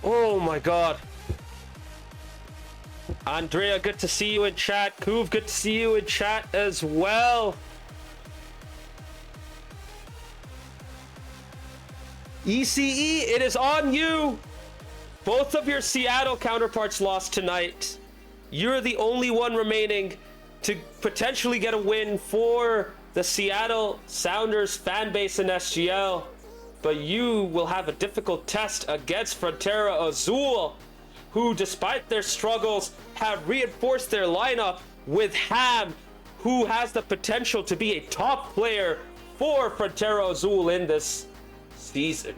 Oh my god. Andrea, good to see you in chat. Kuv, good to see you in chat as well. ECE, it is on you. Both of your Seattle counterparts lost tonight. You're the only one remaining to potentially get a win for the Seattle Sounders fan base in SGL. But you will have a difficult test against Frontera Azul, who, despite their struggles, have reinforced their lineup with Ham, who has the potential to be a top player for Frontera Azul in this season.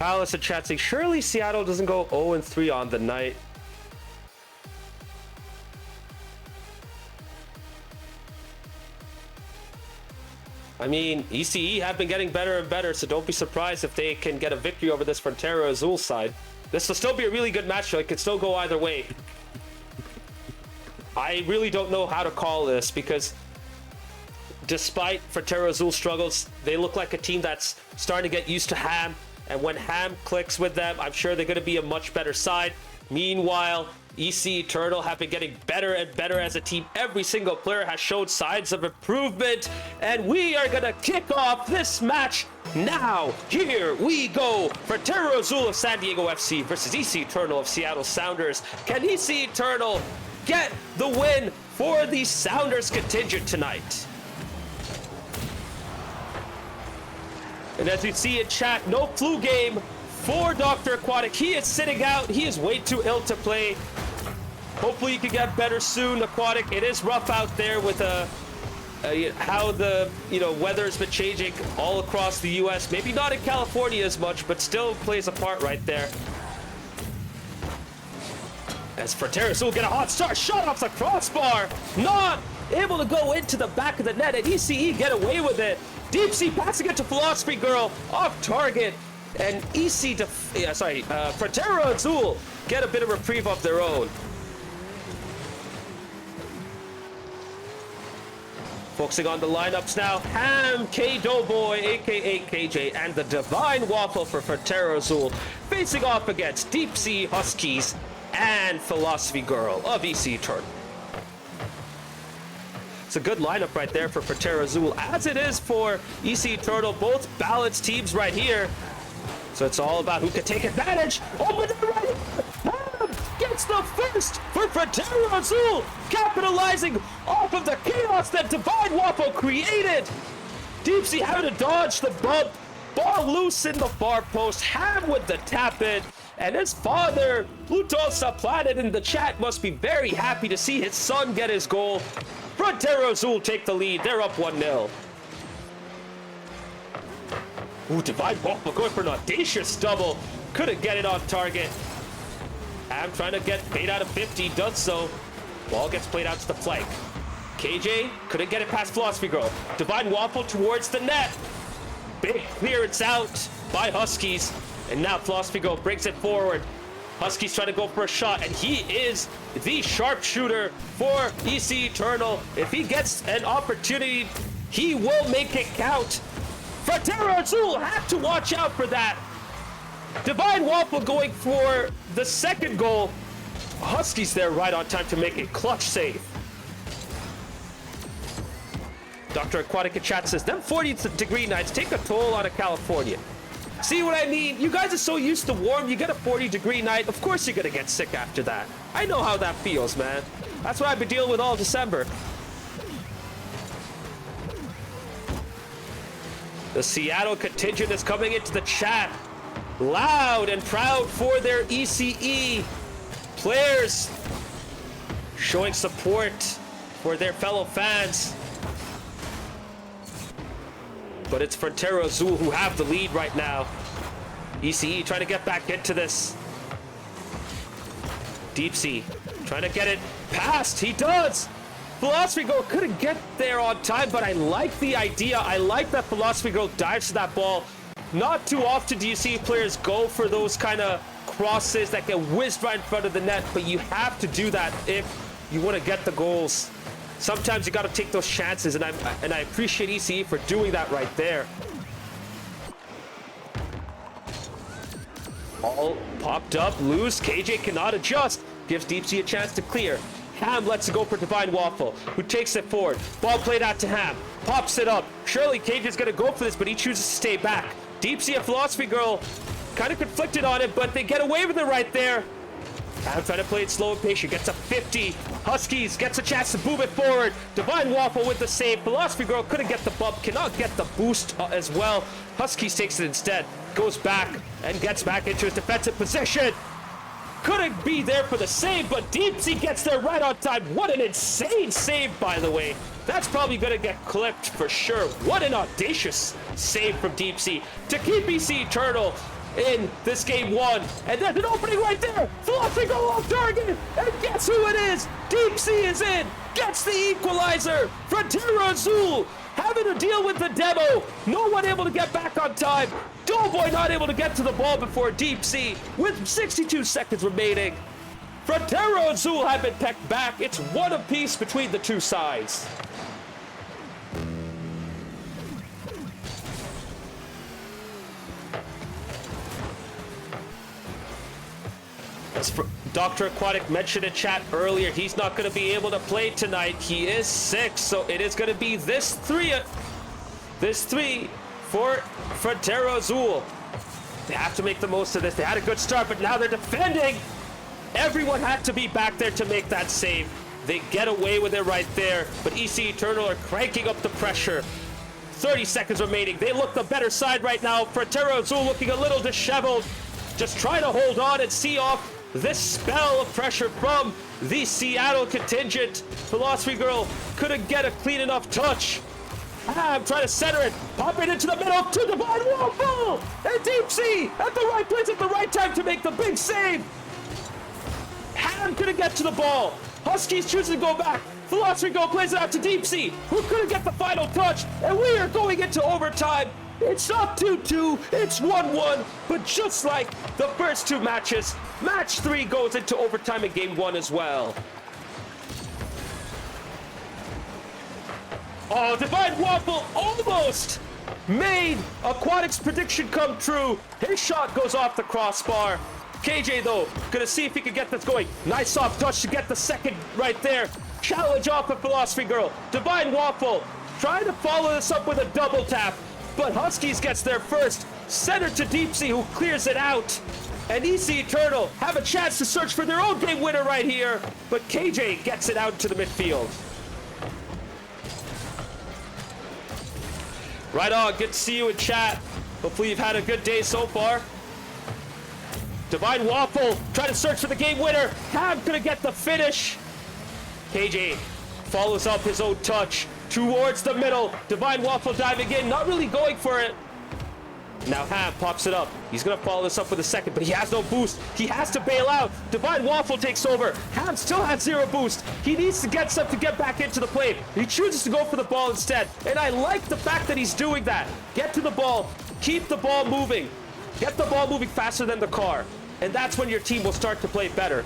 Alice in chat saying, surely Seattle doesn't go 0-3 on the night. I mean, ECE have been getting better and better, so don't be surprised if they can get a victory over this Frontera Azul side. This will still be a really good match, so it could still go either way. I really don't know how to call this, because despite Frontera Azul's struggles, they look like a team that's starting to get used to Ham. And when Ham clicks with them, I'm sure they're going to be a much better side. Meanwhile, EC Eternal have been getting better and better as a team. Every single player has showed signs of improvement. And we are going to kick off this match now. Here we go. Frontera Azul of San Diego FC versus EC Eternal of Seattle Sounders. Can EC Eternal get the win for the Sounders contingent tonight? And as you see in chat, no flu game for Dr. Aquatic. He is sitting out. He is way too ill to play. Hopefully he can get better soon, Aquatic. It is rough out there with how the weather has been changing all across the U.S. Maybe not in California as much, but still plays a part right there. As Frontera Azul get a hot start, shot off the crossbar. Not able to go into the back of the net, and ECE get away with it. Deep Sea passing it to Philosophy Girl, off target, and Frontera Azul get a bit of reprieve of their own. Focusing on the lineups now, Ham, K-Doughboy, aka KJ, and the Divine Waffle for Frontera Azul, facing off against Deep Sea Huskies and Philosophy Girl of EC Eternal. It's a good lineup right there for Frontera Azul, as it is for EC Eternal. Both balanced teams right here. So it's all about who can take advantage. Open it right here. Ham gets the first for Frontera Azul, capitalizing off of the chaos that Divine Waffle created. Deep Sea having to dodge the bump. Ball loose in the far post. Ham with the tap in. And his father, Plutosa Planet, in the chat must be very happy to see his son get his goal. Frontera Azul take the lead. They're up 1-0. Ooh, Divine Waffle going for an audacious double. Couldn't get it on target. Ham trying to get paid out of 50. Does so. Ball gets played out to the flank. KJ couldn't get it past Philosophy Girl. Divine Waffle towards the net. Big clearance out by Huskies. And now Philosophy Girl brings it forward. Huskies trying to go for a shot, and he is the sharpshooter for EC Eternal. If he gets an opportunity, he will make it count. Frontera Azul have to watch out for that. Divine Waffle going for the second goal. Huskies there right on time to make a clutch save. Dr. Aquatic in chat says, them 40-degree nights take a toll on a California. See what I mean? You guys are so used to warm, you get a 40-degree night, of course you're gonna get sick after that. I know how that feels, man. That's what I've been dealing with all December. The Seattle contingent is coming into the chat. Loud and proud for their ECE players. Showing support for their fellow fans. But it's Frontera Azul who have the lead right now. ECE trying to get back into this. Deep Sea trying to get it past. He does. Philosophy Girl couldn't get there on time, but I like the idea. I like that Philosophy Girl dives to that ball. Not too often do you see players go for those kind of crosses that get whizzed right in front of the net, but you have to do that if you want to get the goals. Sometimes you got to take those chances, and I appreciate ECE for doing that right there. All popped up, loose. KJ cannot adjust. Gives Deep Sea a chance to clear. Ham lets it go for Divine Waffle, who takes it forward. Ball played out to Ham. Pops it up. Surely KJ's going to go for this, but he chooses to stay back. Deep Sea and Philosophy Girl kind of conflicted on it, but they get away with it right there. Ham trying to play it slow and patient. Gets a 50. Huskies gets a chance to boom it forward. Divine Waffle with the save. Philosophy Girl couldn't get the bump. Cannot get the boost as well. Huskies takes it instead. Goes back and gets back into his defensive position. Couldn't be there for the save, but Deep Sea gets there right on time. What an insane save, by the way. That's probably going to get clipped for sure. What an audacious save from Deep Sea to keep EC Eternal in this game one. And then an opening right there. Philosophy Girl off target. And guess who it is? Deep Sea is in. Gets the equalizer. Frontera Azul having to deal with the demo. No one able to get back on time. Doughboy not able to get to the ball before Deep Sea with 62 seconds remaining. Frontera Azul have been pecked back. It's one apiece between the two sides. As Dr. Aquatic mentioned in chat earlier, he's not going to be able to play tonight. He is sick, so it is going to be this three for Frontera Azul. They have to make the most of this. They had a good start, but now they're defending. Everyone had to be back there to make that save. They get away with it right there, but EC Eternal are cranking up the pressure. 30 seconds remaining. They look the better side right now. Frontera Azul looking a little disheveled. Just trying to hold on and see off this spell of pressure from the Seattle contingent. Philosophy Girl couldn't get a clean enough touch. I'm trying to center it, pop it into the middle to Divine Waffle, and Deep Sea at the right place at the right time to make the big save. Ham couldn't get to the ball. Huskies choosing to go back. Philosophy Girl plays it out to Deep Sea, who couldn't get the final touch, and we are going into overtime. It's not 2-2, it's 1-1, but just like the first two matches, match 3 goes into overtime in game 1 as well. Oh, Divine Waffle almost made Aquatic's prediction come true. His shot goes off the crossbar. KJ, though, gonna see if he can get this going. Nice soft touch to get the second right there. Challenge off of Philosophy Girl. Divine Waffle trying to follow this up with a double tap, but Huskies gets there first. Center to Deep Sea, who clears it out. And EC Eternal have a chance to search for their own game winner right here, but KJ gets it out to the midfield. Right on, good to see you in chat. Hopefully you've had a good day so far. Divine Waffle trying to search for the game winner. Ham gonna get the finish. KJ follows up his own touch towards the middle. Divine Waffle diving in, not really going for it. Now Ham pops it up. He's gonna follow this up with a second, but he has no boost. He has to bail out. Divine Waffle takes over. Ham still has 0 boost. He needs to get some to get back into the play. He chooses to go for the ball instead. And I like the fact that he's doing that. Get to the ball. Keep the ball moving. Get the ball moving faster than the car. And that's when your team will start to play better.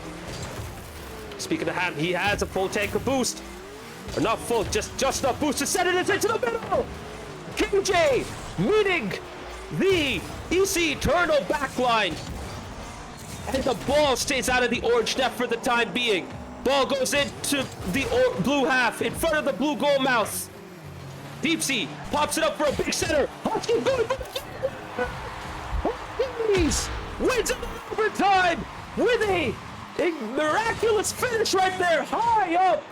Speaking of Ham, he has a full tank of boost. Or not full, just enough boost to send it into the middle. KJ meeting the EC Eternal backline. And the ball stays out of the orange net for the time being. Ball goes into the blue half in front of the blue goal mouth. Deep Sea pops it up for a big center. Husky going Huskies wins it in overtime with a miraculous finish right there. High up.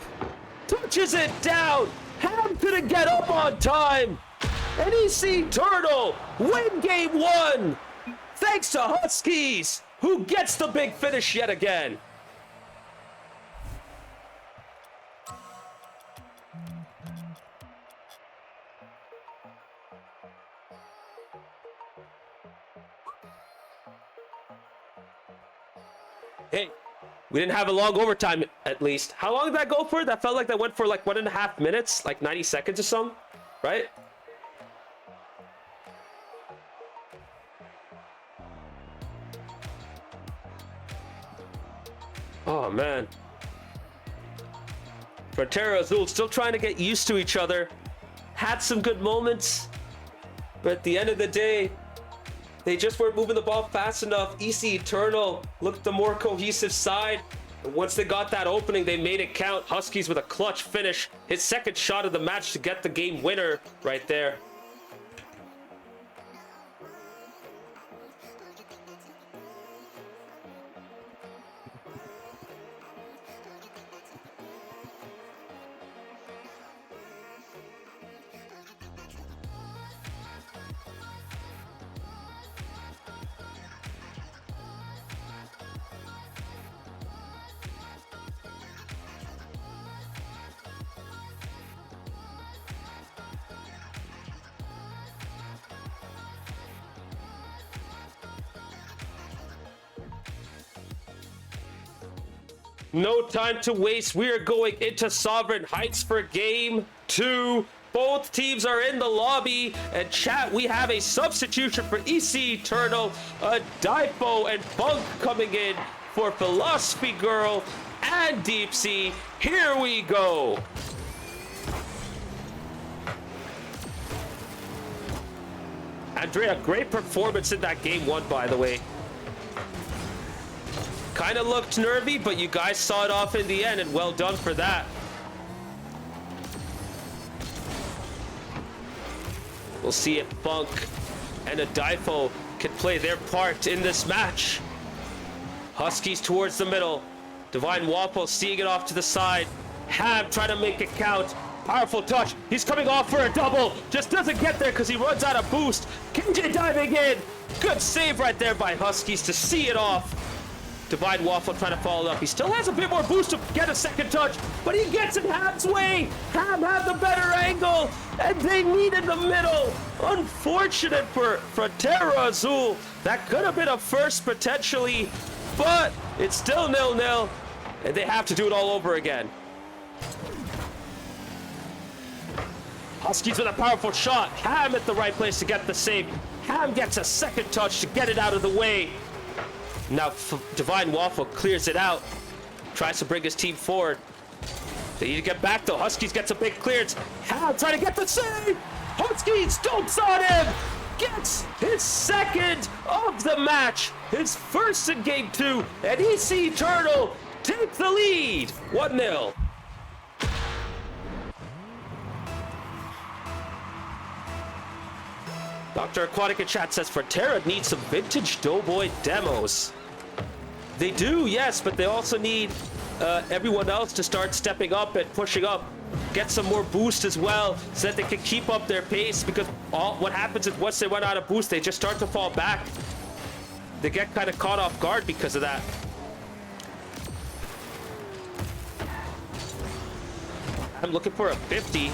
Touches it down. Ham couldn't get up on time. and EC Turtle win game 1. Thanks to Huskies, who gets the big finish yet again. Hey, we didn't have a long overtime, at least. How long did that go for? That felt like that went for like 1.5 minutes, like 90 seconds or something, right? Oh, man. Frontera, Azul still trying to get used to each other. Had some good moments, but at the end of the day, they just weren't moving the ball fast enough. EC Eternal looked the more cohesive side. And once they got that opening, they made it count. Huskies with a clutch finish. His second shot of the match to get the game winner right there. No time to waste. We are going into Sovereign Heights for game 2. Both teams are in the lobby. And chat, we have a substitution for EC Eternal, a Difo and Bunk coming in for Philosophy Girl and Deep Sea. Here we go. Andrea, great performance in that game 1, by the way. Kind of looked nervy, but you guys saw it off in the end, and well done for that. We'll see if Bunk and a Difo can play their part in this match. Huskies towards the middle. Divine Waffle seeing it off to the side. Ham trying to make it count. Powerful touch. He's coming off for a double. Just doesn't get there because he runs out of boost. KJ diving in. Good save right there by Huskies to see it off. Divine Waffle trying to follow up. He still has a bit more boost to get a second touch, but he gets in Ham's way. Ham had the better angle, and they meet in the middle. Unfortunate for Frontera Azul. That could have been a first potentially, but it's still 0-0, and they have to do it all over again. Huskies with a powerful shot. Ham at the right place to get the save. Ham gets a second touch to get it out of the way. Now Divine Waffle clears it out. Tries to bring his team forward. They need to get back though. Huskies gets a big clearance. Ham trying to get the save. Huskies stomps on him. Gets his second of the match. His first in game 2. And EC Eternal take the lead. 1-0. Dr. Aquatic in chat says Frontera needs some vintage Doughboy demos. They do, yes, but they also need everyone else to start stepping up and pushing up. Get some more boost as well so that they can keep up their pace, because what happens is once they run out of boost, they just start to fall back. They get kind of caught off guard because of that. I'm looking for a 50.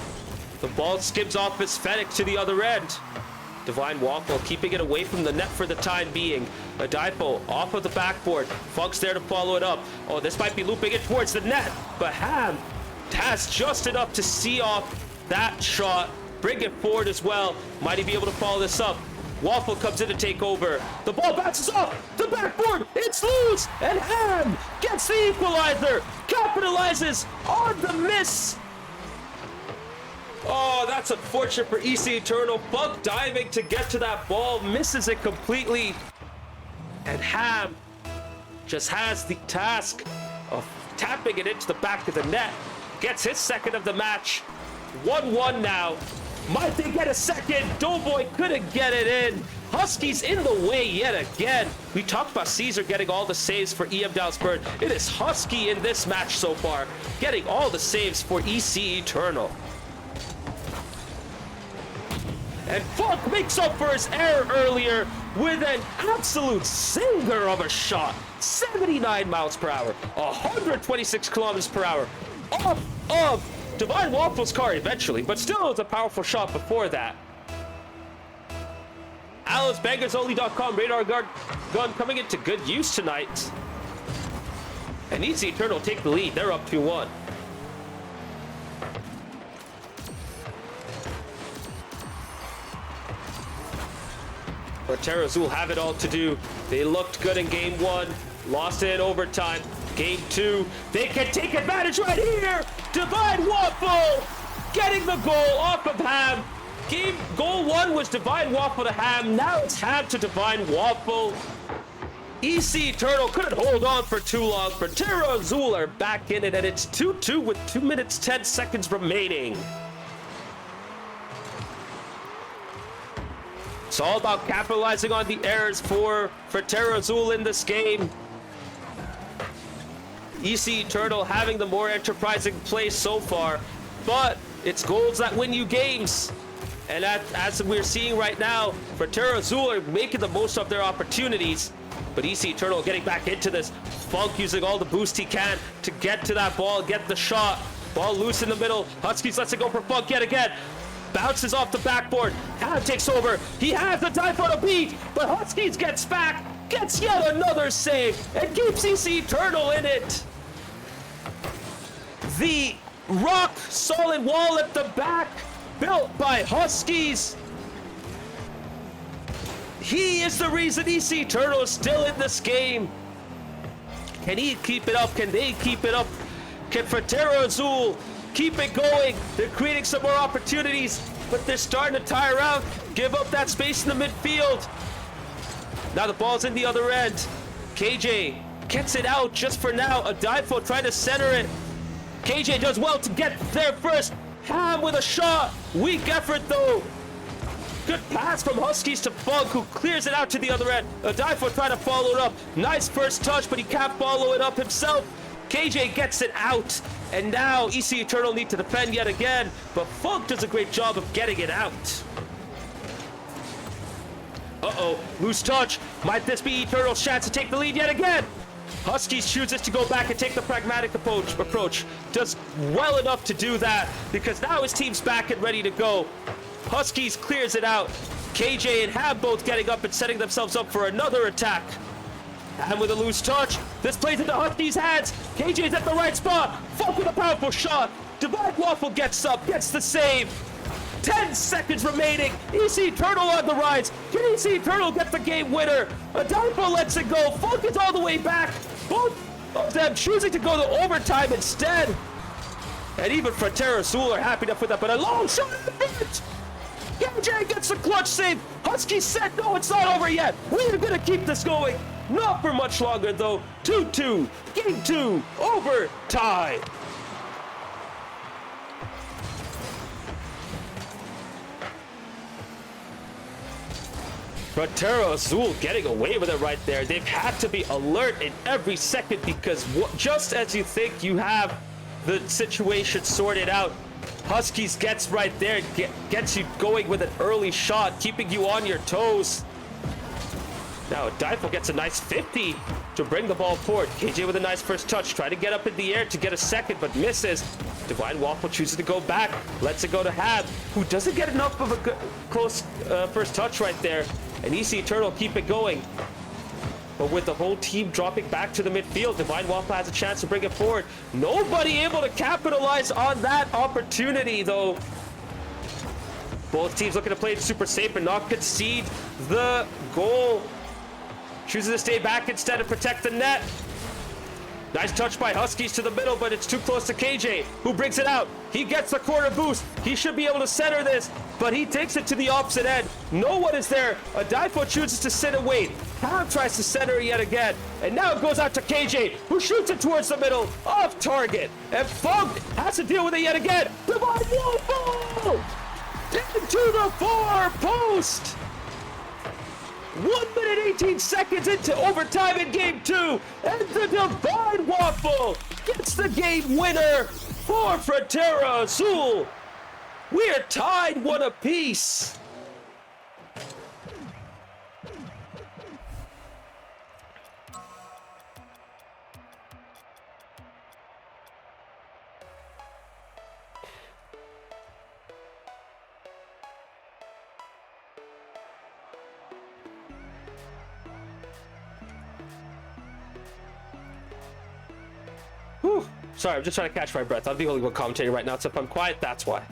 The ball skims off his Fennec to the other end. Divine Waffle keeping it away from the net for the time being. A Difo off of the backboard. Funk's there to follow it up. Oh, this might be looping it towards the net, but Ham has just enough to see off that shot. Bring it forward as well. Might he be able to follow this up? Waffle comes in to take over. The ball bounces off the backboard. It's loose, and Ham gets the equalizer. Capitalizes on the miss. Oh, that's unfortunate for EC Eternal. Bug diving to get to that ball, misses it completely. And Ham just has the task of tapping it into the back of the net. Gets his second of the match. 1-1 now. Might they get a second? Doughboy couldn't get it in. Huskies in the way yet again. We talked about Caesar getting all the saves for EM Dalsburg. It is Husky in this match so far, getting all the saves for EC Eternal. And Funk makes up for his error earlier with an absolute zinger of a shot. 79 miles per hour, 126 kilometers per hour, off of Divine Waffle's car eventually, but still it was a powerful shot before that. AlexBangersOnly.com radar gun coming into good use tonight. And Easy Eternal take the lead. They're up 2-1. Frontera Azul have it all to do. They looked good in game 1, lost it in overtime. Game 2, they can take advantage right here. Divine Waffle getting the goal off of Ham. Goal 1 was Divine Waffle to Ham. Now it's Ham to Divine Waffle. EC Eternal couldn't hold on for too long. Frontera Azul are back in it, and it's 2-2 with 2 minutes 10 seconds remaining. It's all about capitalizing on the errors for Frontera Azul in this game. EC Eternal having the more enterprising play so far, but it's goals that win you games. And as we're seeing right now, Frontera Azul are making the most of their opportunities, but EC Eternal getting back into this. Funk using all the boost he can to get to that ball, get the shot. Ball loose in the middle. Huskies lets it go for Funk yet again. Bounces off the backboard. Ham takes over. He has the dive on a beat, but Huskies gets back, gets yet another save, and keeps EC Eternal in it. The rock solid wall at the back, built by Huskies. He is the reason EC Eternal is still in this game. Can he keep it up? Can they keep it up? Can Frontera Azul keep it going? They're creating some more opportunities, but they're starting to tire out. Give up that space in the midfield. Now the ball's in the other end. KJ gets it out just for now. Adifo trying to center it. KJ does well to get there first. Ham with a shot. Weak effort though. Good pass from Huskies to Funk, who clears it out to the other end. Adifo trying to follow it up. Nice first touch, but he can't follow it up himself. KJ gets it out. And now EC Eternal need to defend yet again, but Funk does a great job of getting it out. Uh-oh, loose touch. Might this be Eternal's chance to take the lead yet again? Huskies chooses to go back and take the pragmatic approach. Does well enough to do that, because now his team's back and ready to go. Huskies clears it out. KJ and Ham both getting up and setting themselves up for another attack. And with a loose touch, this plays into Huskies' hands. KJ's at the right spot. Funk with a powerful shot. Divine Waffle gets up, gets the save. 10 seconds remaining. EC Eternal on the rise. Can EC Eternal get the game winner? Adifo lets it go. Funk is all the way back. Both of them choosing to go to overtime instead. And even Frontera Azul are happy enough with that, but a long shot in the front. KJ gets the clutch save. Huskies said, no, it's not over yet. We're going to keep this going. Not for much longer, though. 2-2. Game 2. Overtime. Frontera Azul getting away with it right there. They've had to be alert in every second, because just as you think you have the situation sorted out, Huskies gets right there, gets you going with an early shot, keeping you on your toes. Now Adifo gets a nice 50 to bring the ball forward. KJ with a nice first touch, trying to get up in the air to get a second, but misses. Divine Waffle chooses to go back, lets it go to Ham, who doesn't get enough of a good, close first touch right there. And EC Eternal keep it going. But with the whole team dropping back to the midfield, Divine Waffle has a chance to bring it forward. Nobody able to capitalize on that opportunity, though. Both teams looking to play it super safe and not concede the goal. Chooses to stay back instead and protect the net. Nice touch by Huskies to the middle, but it's too close to KJ, who brings it out. He gets the corner boost. He should be able to center this, but he takes it to the opposite end. No one is there. Adifo chooses to sit and wait. Ham tries to center yet again, and now it goes out to KJ, who shoots it towards the middle, off target. And Funk has to deal with it yet again. Divine Waffle into the far post. 1 minute 18 seconds into overtime in game 2, and the Divine Waffle gets the game winner for Frontera Azul. We are tied 1 apiece. Whew. Sorry, I'm just trying to catch my breath. I'm the only one commentating right now, so if I'm quiet, that's why.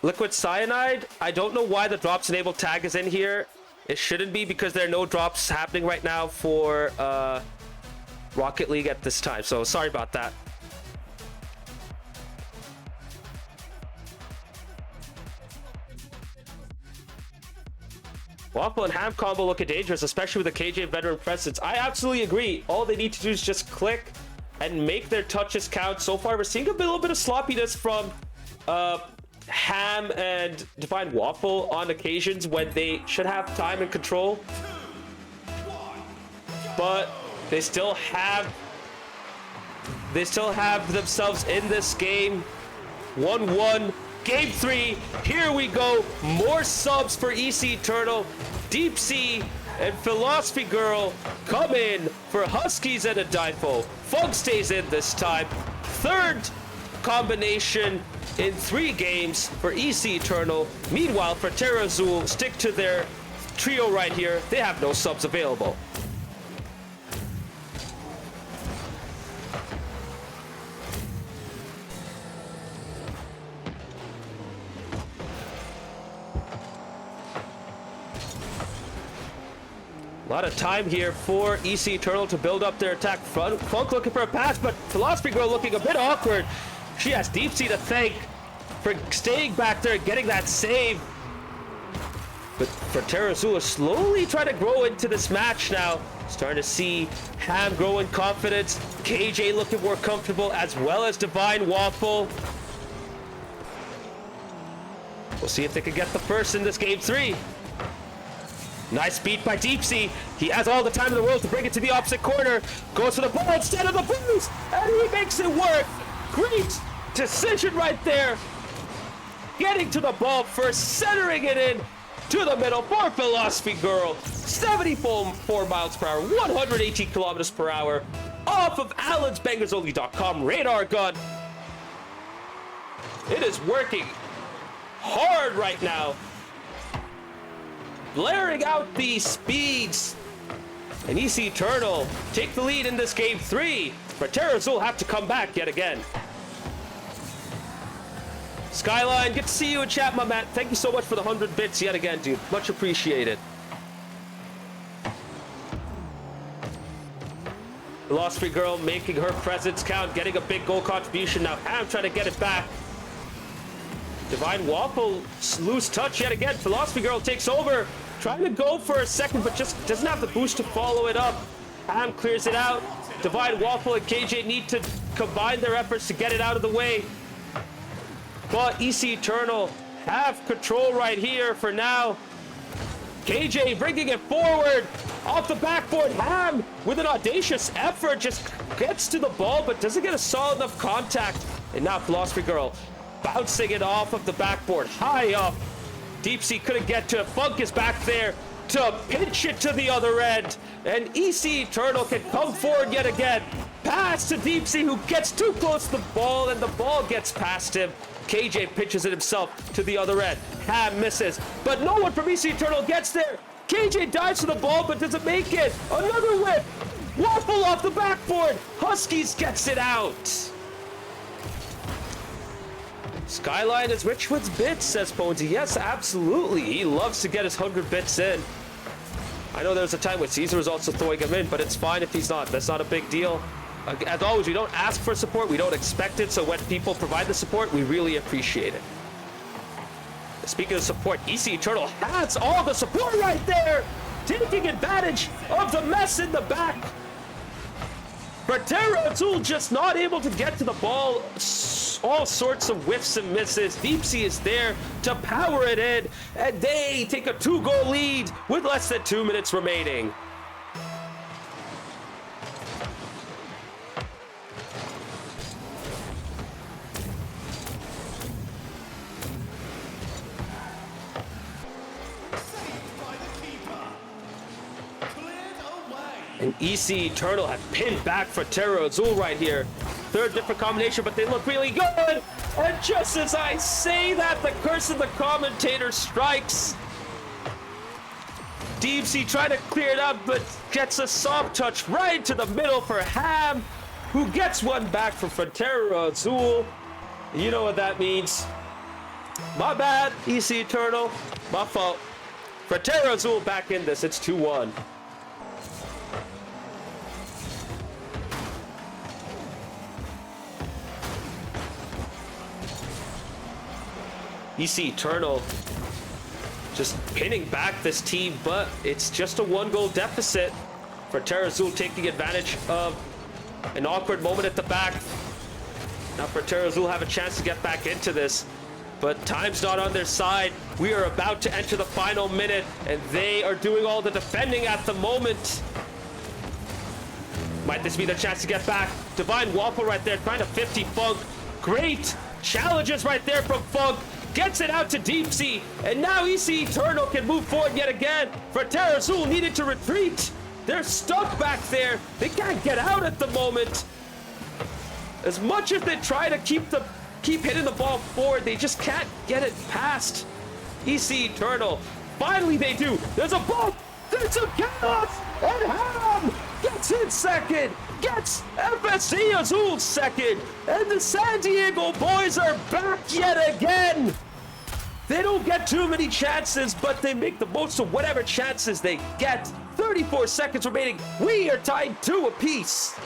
Liquid Cyanide, I don't know why the drops enabled tag is in here. It shouldn't be because there are no drops happening right now for Rocket League at this time. So sorry about that. Waffle and Ham combo looking dangerous, especially with the KJ veteran presence. I absolutely agree. All they need to do is just click and make their touches count. So far, we're seeing a little bit of sloppiness from Ham and Divine Waffle on occasions when they should have time and control. But they still have themselves in this game. 1-1. Game 3. Here we go. More subs for EC Eternal. Deep Sea and Philosophy Girl come in for Huskies and a Difo. Fug stays in this time. Third combination in 3 games for EC Eternal. Meanwhile, Frontera Azul stick to their trio right here. They have no subs available. A lot of time here for EC Eternal to build up their attack. Funk looking for a pass, but Philosophy Girl looking a bit awkward. She has Deep Sea to thank for staying back there and getting that save. But Frontera Azul is slowly trying to grow into this match now. Starting to see Ham grow in confidence. KJ looking more comfortable, as well as Divine Waffle. We'll see if they can get the first in this game 3. Nice beat by Deep Sea. He has all the time in the world to bring it to the opposite corner. Goes for the ball instead of the boost, and he makes it work. Great decision right there. Getting to the ball first, centering it in to the middle for Philosophy Girl. 74 miles per hour, 118 kilometers per hour. Off of Allen'sBangersOnly.com radar gun. It is working hard right now. Blaring out the speeds. And EC Eternal take the lead in this game 3. Frontera Azul have to come back yet again. Skyline, good to see you in chat, my man. Thank you so much for the 100 bits yet again, dude. Much appreciated. Philosophy Girl making her presence count, getting a big goal contribution. Now Ham trying to get it back. Divine Waffle, loose touch yet again. Philosophy Girl takes over. Trying to go for a second, but just doesn't have the boost to follow it up. Ham clears it out. Divine Waffle and KJ need to combine their efforts to get it out of the way. But EC Eternal have control right here for now. KJ bringing it forward. Off the backboard, Ham with an audacious effort just gets to the ball, but doesn't get a solid enough contact. And now Philosophy Girl bouncing it off of the backboard, high up. Deep Sea couldn't get to it. Funk is back there to pinch it to the other end. And EC Eternal can come forward yet again. Pass to Deep Sea, who gets too close to the ball, and the ball gets past him. KJ pitches it himself to the other end. Ham misses, but no one from EC Eternal gets there. KJ dives for the ball, but doesn't make it. Another whip. Waffle off the backboard. Huskies gets it out. Skyline is rich with bits, says Ponzi. Yes, absolutely. He loves to get his 100 bits in. I know there was a time when Caesar was also throwing him in, but it's fine if he's not. That's not a big deal. As always, we don't ask for support. We don't expect it. So when people provide the support, we really appreciate it. Speaking of support, EC Eternal has all the support right there. Taking advantage of the mess in the back. Frontera Azul just not able to get to the ball. All sorts of whiffs and misses. Deep Sea is there to power it in, and they take a 2-goal lead with less than 2 minutes remaining. And EC Eternal have pinned back Frontera Azul right here. Third different combination, but they look really good. And just as I say that, the curse of the commentator strikes. Deep Sea trying to clear it up, but gets a soft touch right to the middle for Ham, who gets one back for Frontera Azul. You know what that means. My bad, EC Eternal. My fault. Frontera Azul back in this. It's 2-1. EC Eternal just pinning back this team, but it's just a 1-goal deficit. Frontera Azul taking advantage of an awkward moment at the back. Now Frontera Azul have a chance to get back into this, but time's not on their side. We are about to enter the final minute, and they are doing all the defending at the moment. Might this be the chance to get back? Divine Waffle right there, trying to 50 Funk. Great challenges right there from Funk. Gets it out to Deep Sea, and now EC Eternal can move forward yet again. Frontera Azul needed to retreat. They're stuck back there. They can't get out at the moment. As much as they try to keep hitting the ball forward, they just can't get it past EC Eternal. Finally they do. There's a bump. There's some chaos, and Ham gets in second. Gets FSC Azul second, and the San Diego boys are back yet again. They don't get too many chances, but they make the most of whatever chances they get. 34 seconds remaining. We are tied 2 apiece.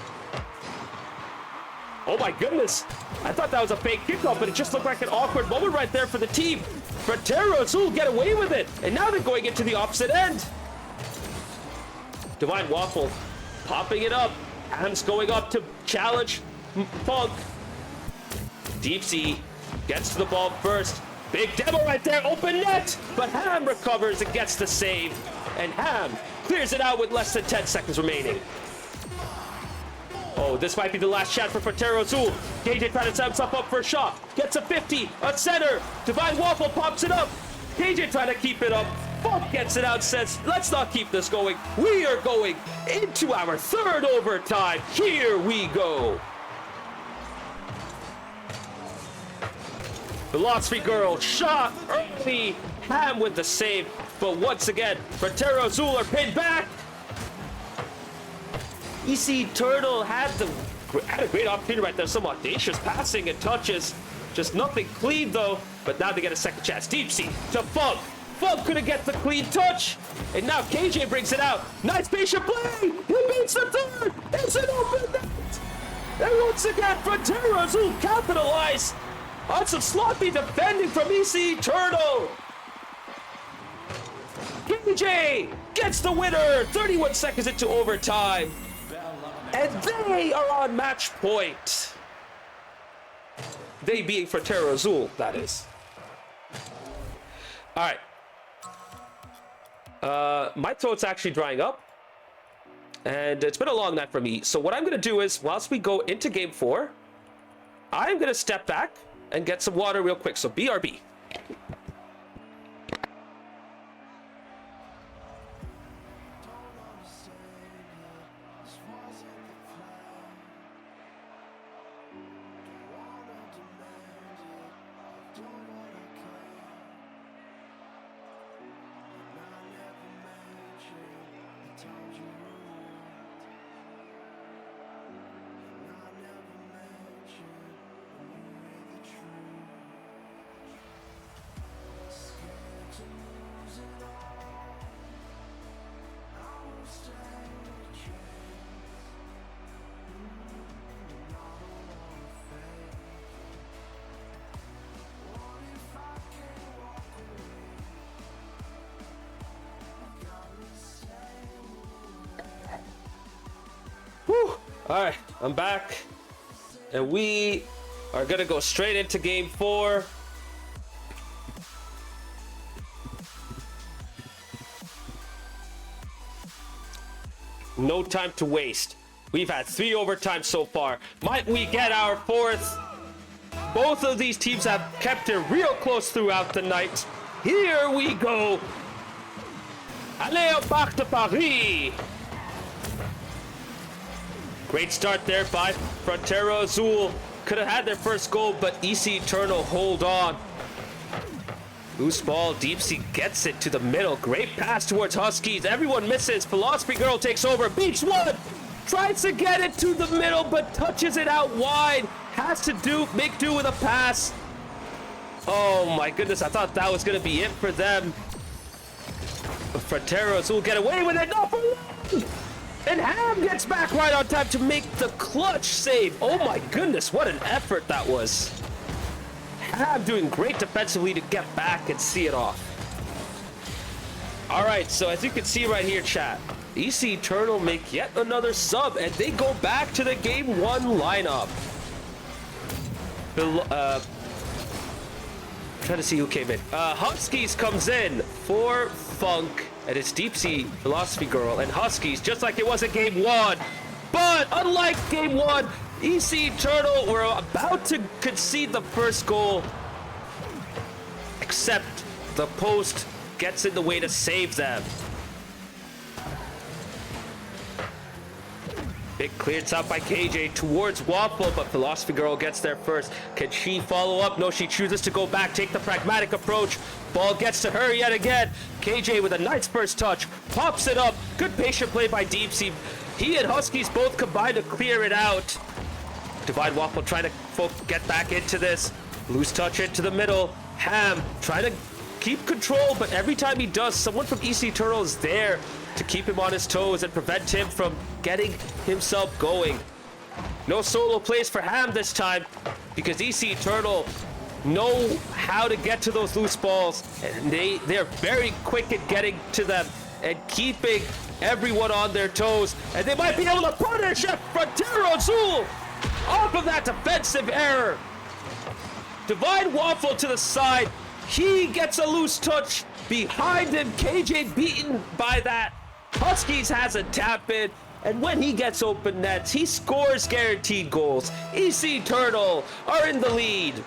Oh my goodness. I thought that was a fake kickoff, but it just looked like an awkward moment right there for the team. Frontera Azul get away with it, and now they're going into the opposite end. Divine Waffle popping it up. Ham's going up to challenge Funk. Deep Sea gets to the ball first. Big demo right there, open net, but Ham recovers and gets the save. And Ham clears it out with less than 10 seconds remaining. Oh, this might be the last chance for Frontera Azul. KJ trying to set himself up for a shot. Gets a 50, a center. Divine Waffle pops it up. KJ trying to keep it up. Funk gets it out, says, let's not keep this going. We are going into our 3rd overtime. Here we go. Philosophy Girl shot early. Ham with the save. But once again, Frontera Azul are pinned back. EC Eternal had a great opportunity right there. Some audacious passing and touches. Just nothing clean though. But now they get a second chance. Deep Sea to Funk. Funk couldn't get the clean touch. And now KJ brings it out. Nice patient play. He beats the 3rd. It's an open net. And once again, Frontera Azul capitalize on some sloppy defending from EC Eternal. KJ gets the winner. 31 seconds into overtime. And they are on match point. They being Frontera Azul, that is. All right. My throat's actually drying up. And it's been a long night for me. So what I'm going to do is, whilst we go into game 4, I'm going to step back and get some water real quick. So BRB. All right, I'm back, and we are gonna go straight into game 4. No time to waste. We've had 3 overtimes so far. Might we get our 4th? Both of these teams have kept it real close throughout the night. Here we go. Allez, back to Paris. Great start there by Frontera. Azul could have had their first goal, but EC Eternal hold on. Loose ball, Deep Sea gets it to the middle. Great pass towards Huskies. Everyone misses. Philosophy Girl takes over. Beats one. Tries to get it to the middle, but touches it out wide. Has to make do with a pass. Oh my goodness, I thought that was going to be it for them. But Frontera Azul get away with it. No, for long. And Ham gets back right on time to make the clutch save. Oh my goodness, what an effort that was. Ham doing great defensively to get back and see it off. All right, so as you can see right here, chat, EC Eternal make yet another sub, and they go back to the game 1 lineup. Trying to see who came in. Huskies comes in for Funk, and it's Deep Sea, Philosophy Girl, and Huskies, just like it was in game 1. But unlike game 1, EC Eternal were about to concede the first goal, except the post gets in the way to save them. Big clearance out by KJ towards Waffle, but Philosophy Girl gets there first. Can she follow up? No, she chooses to go back, take the pragmatic approach. Ball gets to her yet again. KJ with a nice first touch, pops it up. Good patient play by Deep Sea. He and Huskies both combine to clear it out. Divine Waffle trying to get back into this. Loose touch into the middle. Ham trying to keep control, but every time he does, someone from EC Eternal is there to keep him on his toes and prevent him from getting himself going. No solo plays for Ham this time, because EC Eternal know how to get to those loose balls, and they're very quick at getting to them and keeping everyone on their toes, and they might be able to punish Frontera Azul off of that defensive error. Divine Waffle to the side. He gets a loose touch behind him. KJ beaten by that. Huskies has a tap in, and when he gets open nets, he scores guaranteed goals. EC Eternal are in the lead.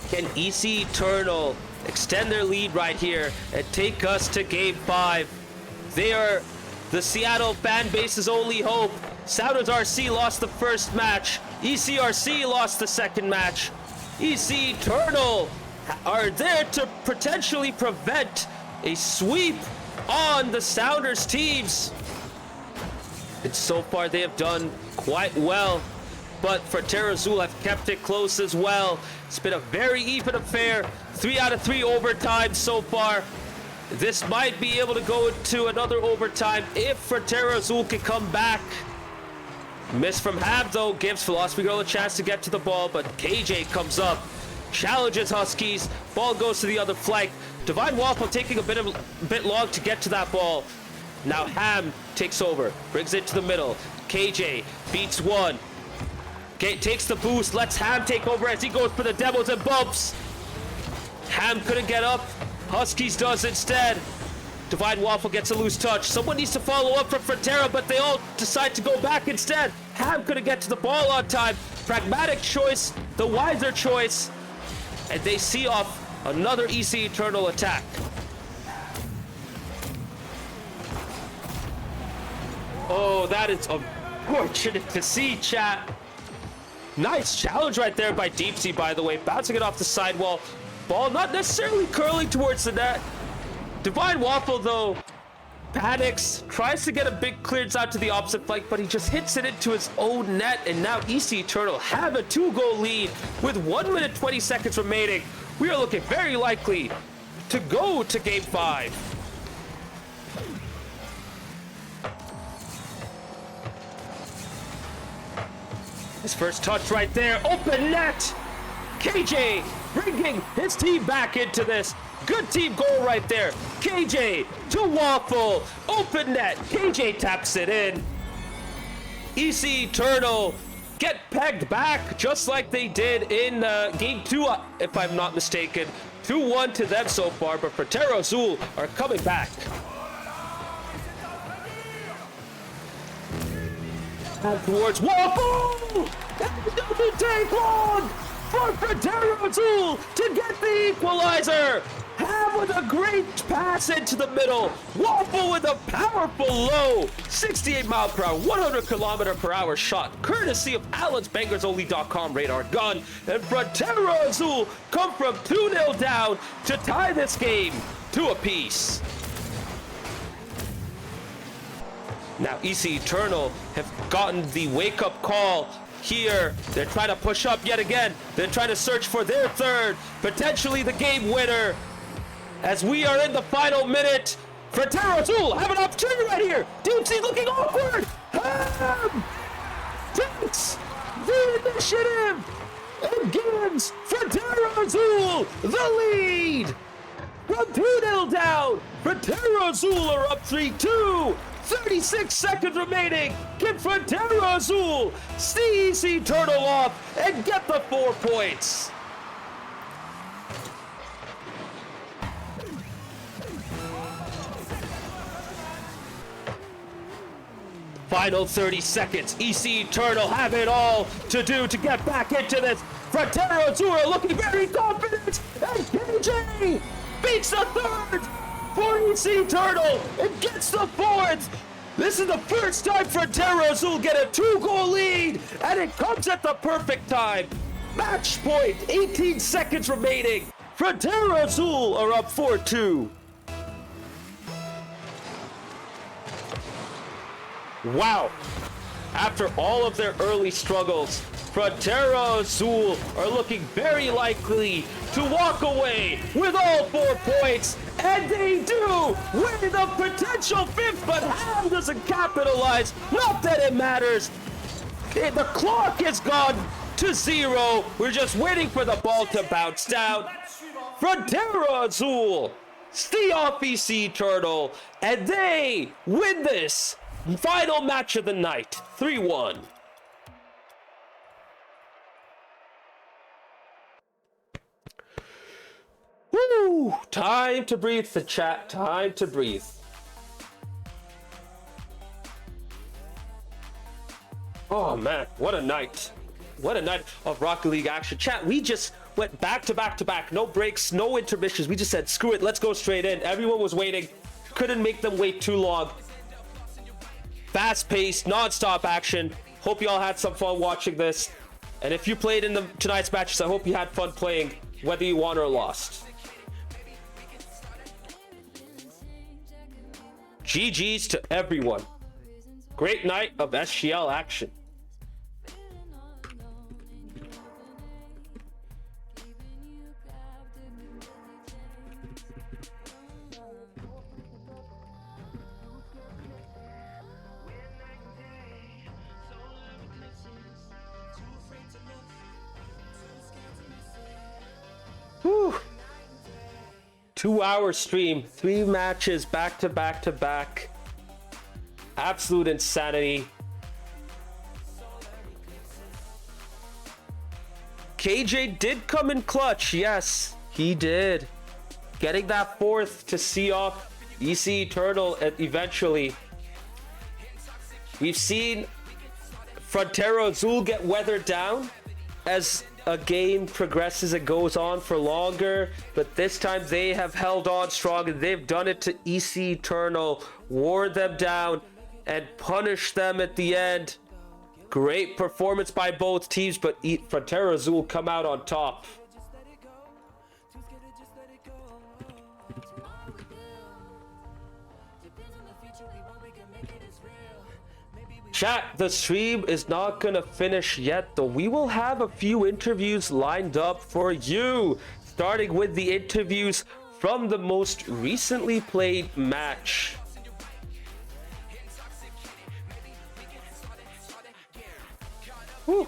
Can EC Eternal extend their lead right here and take us to game 5? They are the Seattle fan base's only hope. Sounders RC lost the first match. ECRC lost the second match. EC Eternal are there to potentially prevent a sweep on the Sounders teams. And so far they have done quite well, but Frontera Azul have kept it close as well. It's been a very even affair. 3 out of 3 overtime so far. This might be able to go into another overtime if Frontera Azul can come back. Miss from Ham, though, gives Philosophy Girl a chance to get to the ball, but KJ comes up, challenges Huskies. Ball goes to the other flank. Divine Waffle taking a bit long to get to that ball. Now Ham takes over, brings it to the middle. KJ beats one. Takes the boost, lets Ham take over as he goes for the demos and bumps. Ham couldn't get up. Huskies does instead. Divine Waffle gets a loose touch. Someone needs to follow up from Frontera, but they all decide to go back instead. Ham couldn't get to the ball on time. Pragmatic choice, the wiser choice. And they see off another EC Eternal attack. Oh, that is unfortunate to see, chat. Nice challenge right there by Deep Sea, by the way. Bouncing it off the sidewall. Ball not necessarily curling towards the net. Divine Waffle, though, panics, tries to get a big clearance out to the opposite flank, but he just hits it into his own net, and now EC Eternal have a 2-goal lead with 1 minute 20 seconds remaining. We are looking very likely to go to Game 5. His first touch right there, open net! KJ bringing his team back into this. Good team goal right there. KJ to Waffle. Open net. KJ taps it in. EC Eternal get pegged back just like they did in game 2, if I'm not mistaken. 2-1 to them so far, but Frontera Azul are coming back. And towards Waffle! And it doesn't take long for Frontera Azul to get the equalizer! Ham with a great pass into the middle. Waffle with a powerful low. 68 mile per hour, 100 kilometer per hour shot, courtesy of AlensBangersOnly.com radar gun. And Frontera Azul come from 2-0 down to tie this game to a piece. Now EC Eternal have gotten the wake-up call here. They're trying to push up yet again. They're trying to search for their third, potentially the game winner. As we are in the final minute, Frontera Azul have an opportunity right here. Deep Sea looking awkward. Ham takes the initiative and gives Frontera Azul the lead. From 2-0 down, Frontera Azul are up 3-2. 36 seconds remaining. Can Frontera Azul see EC Eternal off and get the 4 points? Final 30 seconds. EC Eternal have it all to do to get back into this. Frontera Azul are looking very confident. And KJ beats the third for EC Eternal and gets the fourth. This is the first time Frontera Azul get a 2-goal lead, and it comes at the perfect time. Match point, 18 seconds remaining. Frontera Azul are up 4-2. Wow. After all of their early struggles, Frontera Azul are looking very likely to walk away with all 4 points, and they do with a potential 5th, but Ham doesn't capitalize. Not that it matters. Okay, the clock is gone to 0. We're just waiting for the ball to bounce down. Frontera Azul stay off EC Eternal, and they win this final match of the night, 3-1. Woo! Time to breathe, the chat. Time to breathe. Oh man, what a night. What a night of Rocket League action. Chat, we just went back to back to back. No breaks, no intermissions. We just said, screw it, let's go straight in. Everyone was waiting. Couldn't make them wait too long. Fast-paced, non-stop action. Hope you all had some fun watching this. And if you played in tonight's matches, I hope you had fun playing, whether you won or lost. GG's to everyone. Great night of SGL action. Whew. 2-hour stream, 3 matches back to back to back. Absolute insanity. KJ did come in clutch. Yes, he did. Getting that 4th to see off EC Eternal eventually. We've seen Frontera Azul get weathered down as a game progresses and goes on for longer, but this time they have held on strong, and they've done it to EC Eternal, wore them down and punished them at the end. Great performance by both teams, but Frontera Azul come out on top. Chat, the stream is not gonna finish yet, though. We will have a few interviews lined up for you, starting with the interviews from the most recently played match. Whew.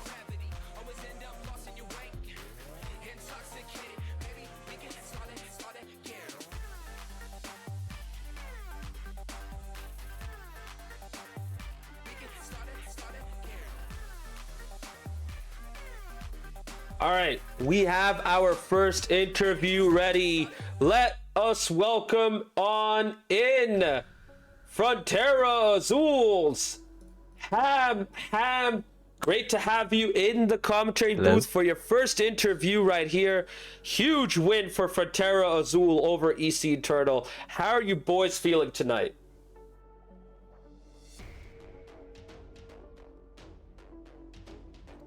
All right, we have our first interview ready. Let us welcome on in Frontera Azuls. Ham, great to have you in the commentary booth for your first interview right here. Huge win for Frontera Azul over EC Eternal. How are you boys feeling tonight?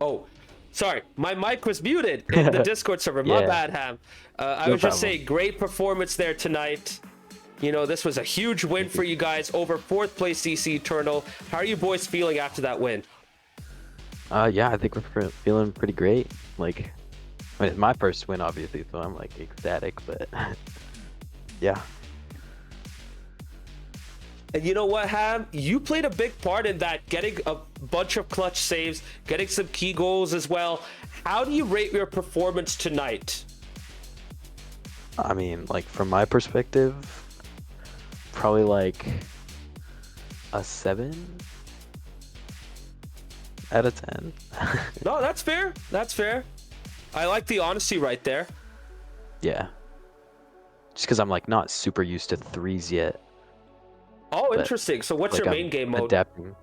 Oh, sorry, my mic was muted in the Discord server. My bad, Ham. I was just saying, great performance there tonight. You know, this was a huge win for you guys over 4th place EC Eternal. How are you boys feeling after that win? Yeah, I think we're feeling pretty great. Like, I mean, it's my first win, obviously, so I'm like ecstatic, but yeah. And you know what, Ham? You played a big part in that, getting a bunch of clutch saves, getting some key goals as well. How do you rate your performance tonight? I mean, like, from my perspective, probably like a 7 out of 10. No, that's fair. That's fair. I like the honesty right there. Yeah. Just because I'm like not super used to 3s yet. Oh, interesting. So what's like, your main game mode? Adapting.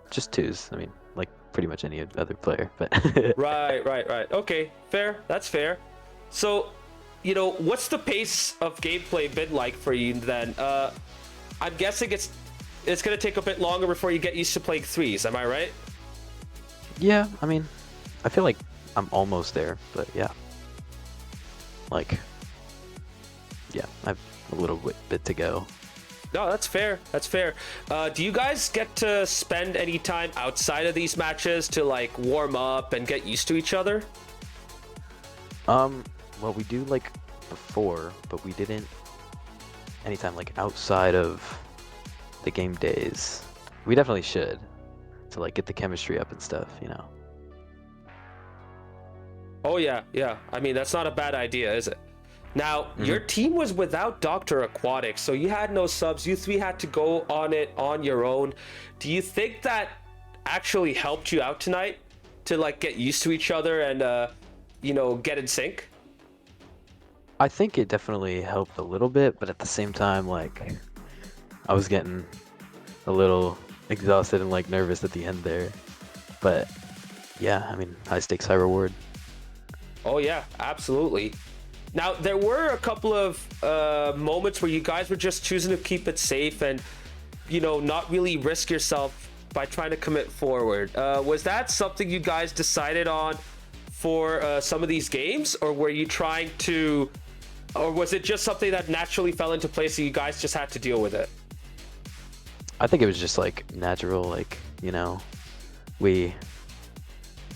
Just 2s. I mean, like pretty much any other player. But Right. Okay, fair. That's fair. So, you know, what's the pace of gameplay been like for you then? I'm guessing it's going to take a bit longer before you get used to playing 3s. Am I right? Yeah, I mean, I feel like I'm almost there, but yeah. Like, yeah, I have a little bit to go. No, that's fair. That's fair. Do you guys get to spend any time outside of these matches to like warm up and get used to each other? Well, we do like before, but we didn't anytime like outside of the game days. We definitely should to like get the chemistry up and stuff, you know. Oh yeah. I mean, that's not a bad idea, is it? Now, your team was without Dr. Aquatic, so you had no subs. You 3 had to go on it on your own. Do you think that actually helped you out tonight to like get used to each other and you know, get in sync? I think it definitely helped a little bit, but at the same time, like, I was getting a little exhausted and like nervous at the end there. But yeah, I mean, high stakes, high reward. Oh yeah, absolutely. Now, there were a couple of moments where you guys were just choosing to keep it safe and, you know, not really risk yourself by trying to commit forward. Was that something you guys decided on for some of these games, or were you trying to, or was it just something that naturally fell into place and you guys just had to deal with it? I think it was just like natural, like, you know, we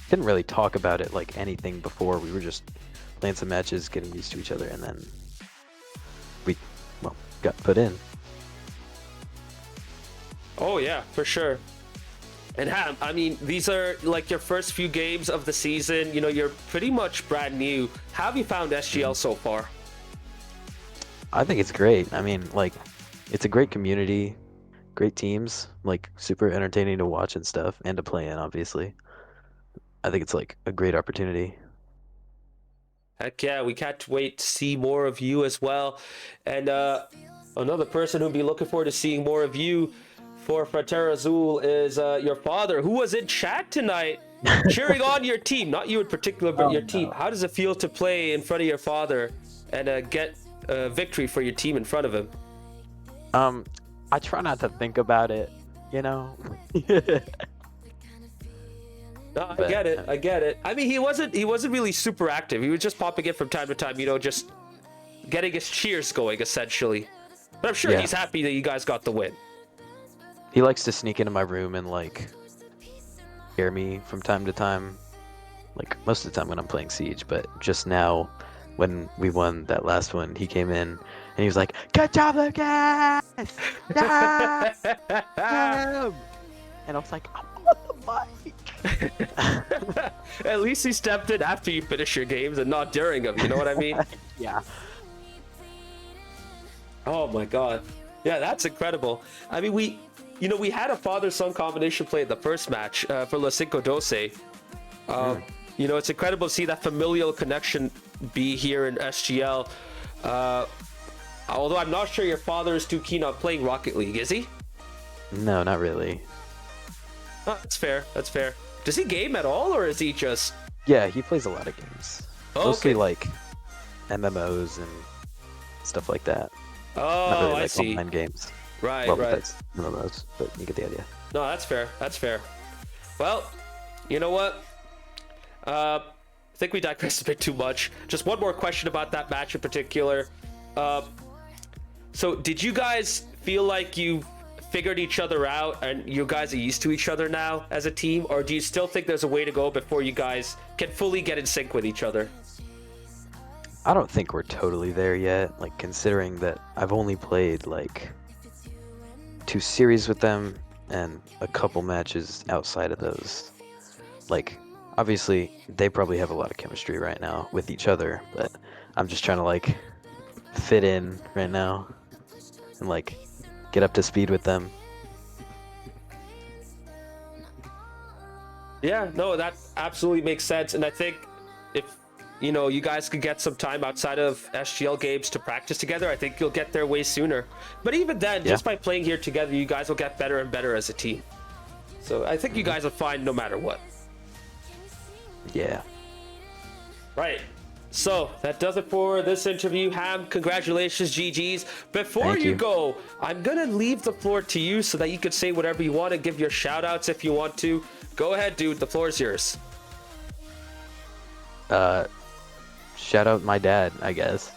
didn't really talk about it like anything before. We were just playing some matches, getting used to each other, and then we, well, got put in. Oh yeah, for sure. And Ham, I mean, these are like your first few games of the season. You know, you're pretty much brand new. How have you found SGL so far? I think it's great. I mean, like, it's a great community, great teams, like super entertaining to watch and stuff, and to play in, obviously. I think it's like a great opportunity. Heck yeah, we can't wait to see more of you as well. And another person who'll be looking forward to seeing more of you for Frontera Azul is your father, who was in chat tonight cheering on your team. Not you in particular, but your team. How does it feel to play in front of your father and get a victory for your team in front of him? I try not to think about it, you know? No, I get it. I mean, he wasn't really super active. He was just popping in from time to time, you know, just getting his cheers going, essentially. But I'm sure he's happy that you guys got the win. He likes to sneak into my room and, like, hear me from time to time. Like, most of the time when I'm playing Siege, but just now, when we won that last one, he came in, and he was like, "Good job, Lucas! Yeah! And I was like, I'm on the mic! At least he stepped in after you finish your games and not during them, you know what I mean? Yeah. Oh my god. Yeah, that's incredible. I mean, we had a father-son combination play in the first match for La Cinco Doce. You know, it's incredible to see that familial connection be here in SGL. Although I'm not sure your father is too keen on playing Rocket League, is he? No, not really. Oh, that's fair. That's fair. Does he game at all, or is he just... Yeah, he plays a lot of games. Oh, Mostly okay. like MMOs and stuff like that. Oh, Not really I like see. online games. Right, Well, right. that's MMOs, but you get the idea. No, that's fair. That's fair. Well, you know what? I think we digressed a bit too much. Just one more question about that match in particular. So did you guys feel like you figured each other out and you guys are used to each other now as a team, or do you still think there's a way to go before you guys can fully get in sync with each other? I don't think we're totally there yet, like considering that I've only played like 2 series with them and a couple matches outside of those. Like, obviously, they probably have a lot of chemistry right now with each other, but I'm just trying to like fit in right now and like get up to speed with them. Yeah, no, that absolutely makes sense. And I think if, you know, you guys could get some time outside of SGL games to practice together, I think you'll get there way sooner. But even then, just by playing here together, you guys will get better and better as a team. So I think you guys will find no matter what. Yeah. Right. So that does it for this interview. Ham, congratulations, GG's. Before Thank you you. go, I'm going to leave the floor to you so that you can say whatever you want and give your shout outs if you want to. Go ahead, dude. The floor is yours. Shout out my dad, I guess.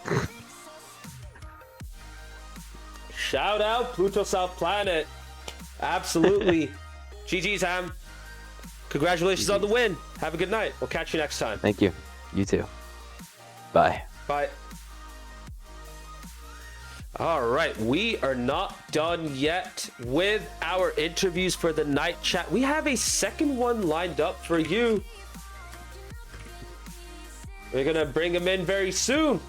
Shout out Pluto South Planet. Absolutely. GG's, Ham. Congratulations on the win. Have a good night. We'll catch you next time. Thank you. You too. Bye. Bye. All right, we are not done yet with our interviews for the night chat. We have a second one lined up for you. We're gonna bring him in very soon.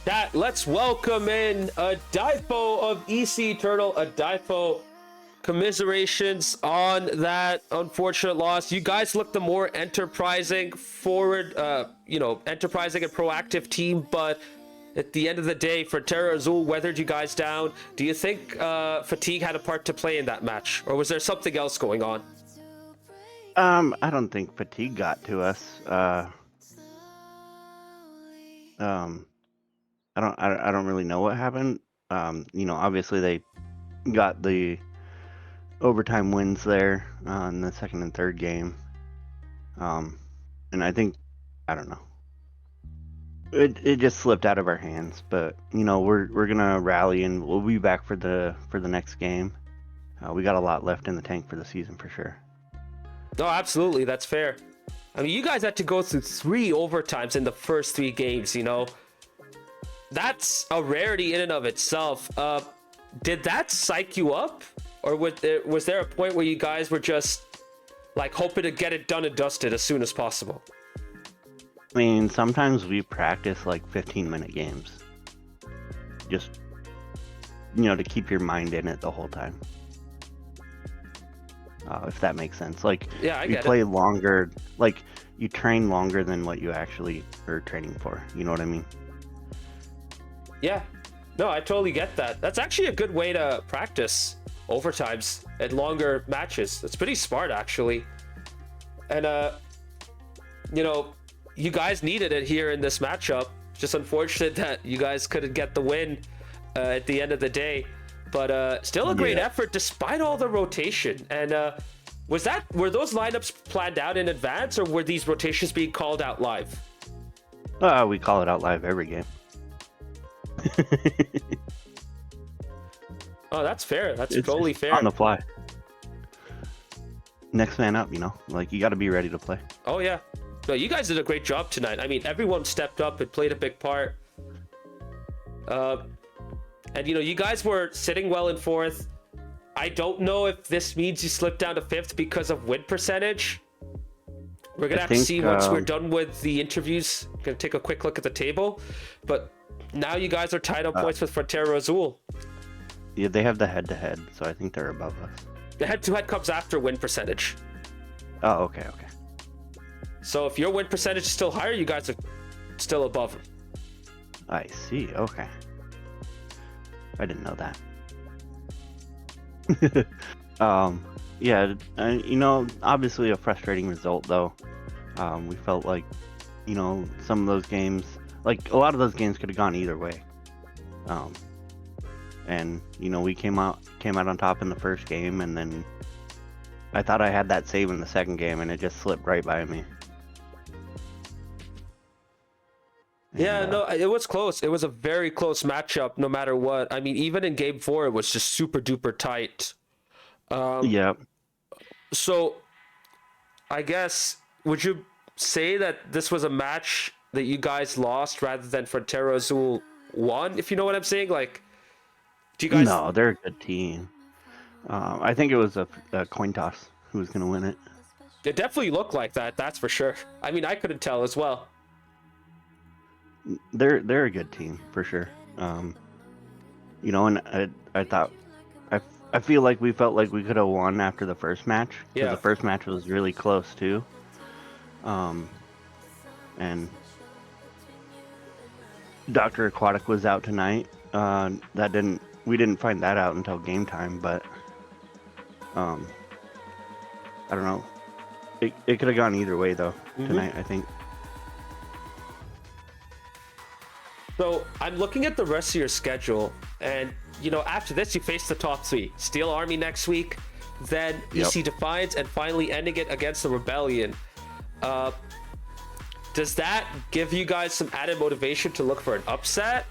Chat, let's welcome in a Difo of EC Eternal. A Difo, commiserations on that unfortunate loss. You guys look the more enterprising forward, enterprising and proactive team, but at the end of the day, Frontera Azul weathered you guys down. Do you think fatigue had a part to play in that match, or was there something else going on? I don't think fatigue got to us. I don't really know what happened. Obviously they got the overtime wins there in the second and third game. And I think, I don't know. It just slipped out of our hands, but we're gonna rally and we'll be back for the next game. We got a lot left in the tank for the season for sure. No, absolutely, that's fair. I mean, you guys had to go through 3 overtimes in the first 3 games. That's a rarity in and of itself. Did that psych you up, or was there a point where you guys were just like hoping to get it done and dusted as soon as possible? I mean, sometimes we practice like 15-minute games. Just, to keep your mind in it the whole time. If that makes sense. Like, yeah, I you get play it. longer, like, you train longer than what you actually are training for. You know what I mean? Yeah. No, I totally get that. That's actually a good way to practice overtimes and longer matches. That's pretty smart, actually. And, you guys needed it here in this matchup. Just unfortunate that you guys couldn't get the win at the end of the day. But still a great effort despite all the rotation. And were those lineups planned out in advance, or were these rotations being called out live? We call it out live every game. Oh, that's fair. That's It's totally fair. on the fly. Next man up, like you got to be ready to play. Oh yeah. No, you guys did a great job tonight. I mean, everyone stepped up and played a big part. And you guys were sitting well in 4th. I don't know if this means you slipped down to 5th because of win percentage. We're gonna have to see once we're done with the interviews. Gonna take a quick look at the table, but now you guys are tied on points with Frontera Azul. Yeah, they have the head-to-head, so I think they're above us. The head-to-head comes after win percentage. Oh, okay. So if your win percentage is still higher, you guys are still above them. I see. Okay. I didn't know that. Yeah, obviously a frustrating result though. We felt like, some of those games, like a lot of those games could have gone either way. And we came out on top in the first game, and then I thought I had that save in the second game, and it just slipped right by me. Yeah, no, it was close. It was a very close matchup, no matter what. I mean, even in Game 4, it was just super duper tight. Yeah. So, I guess, would you say that this was a match that you guys lost rather than Frontera Azul won? If you know what I'm saying, like, do you guys? No, they're a good team. I think it was a coin toss who was going to win it. It definitely looked like that. That's for sure. I mean, I couldn't tell as well. They're a good team for sure. And I thought I feel like we felt like we could have won after the first match. Yeah. The first match was really close too. And Dr. Aquatic was out tonight. We didn't find that out until game time, but I don't know. It could have gone either way though tonight, I think. So I'm looking at the rest of your schedule, and after this you face the top 3: Steel Army next week, then EC Defiance, and finally ending it against the Rebellion. Does that give you guys some added motivation to look for an upset?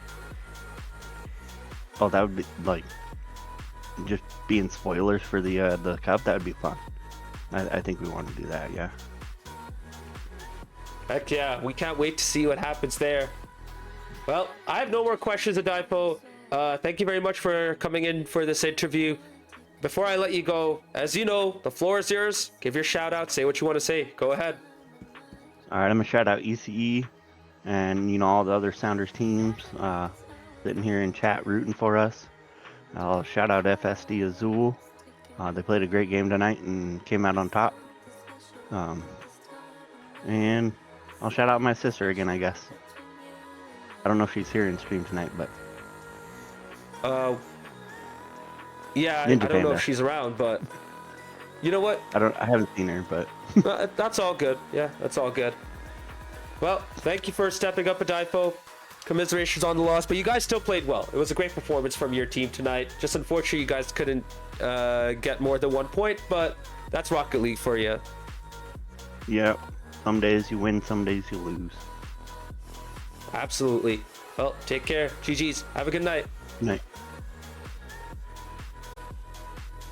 Oh, that would be like just being spoilers for the cup. That would be fun. I think we want to do that. Yeah. Heck yeah, we can't wait to see what happens there. Well, I have no more questions, Adaipo. Thank you very much for coming in for this interview. Before I let you go, as you know, the floor is yours. Give your shout out. Say what you want to say. Go ahead. All right, I'm gonna shout out ECE and all the other Sounders teams sitting here in chat rooting for us. I'll shout out FSD Azul. They played a great game tonight and came out on top. And I'll shout out my sister again, I guess. I don't know if she's here in stream tonight, but yeah, I Ninja don't know Panda. if she's around, but you know what? I haven't seen her, but That's all good. Yeah, that's all good. Well, thank you for stepping up, Adaipo. Commiserations on the loss, but you guys still played well. It was a great performance from your team tonight. Just unfortunately, you guys couldn't get more than 1 point, but that's Rocket League for you. yeah, some days you win, some days you lose. Absolutely. Well, take care. GG's. Have a good night. Good night.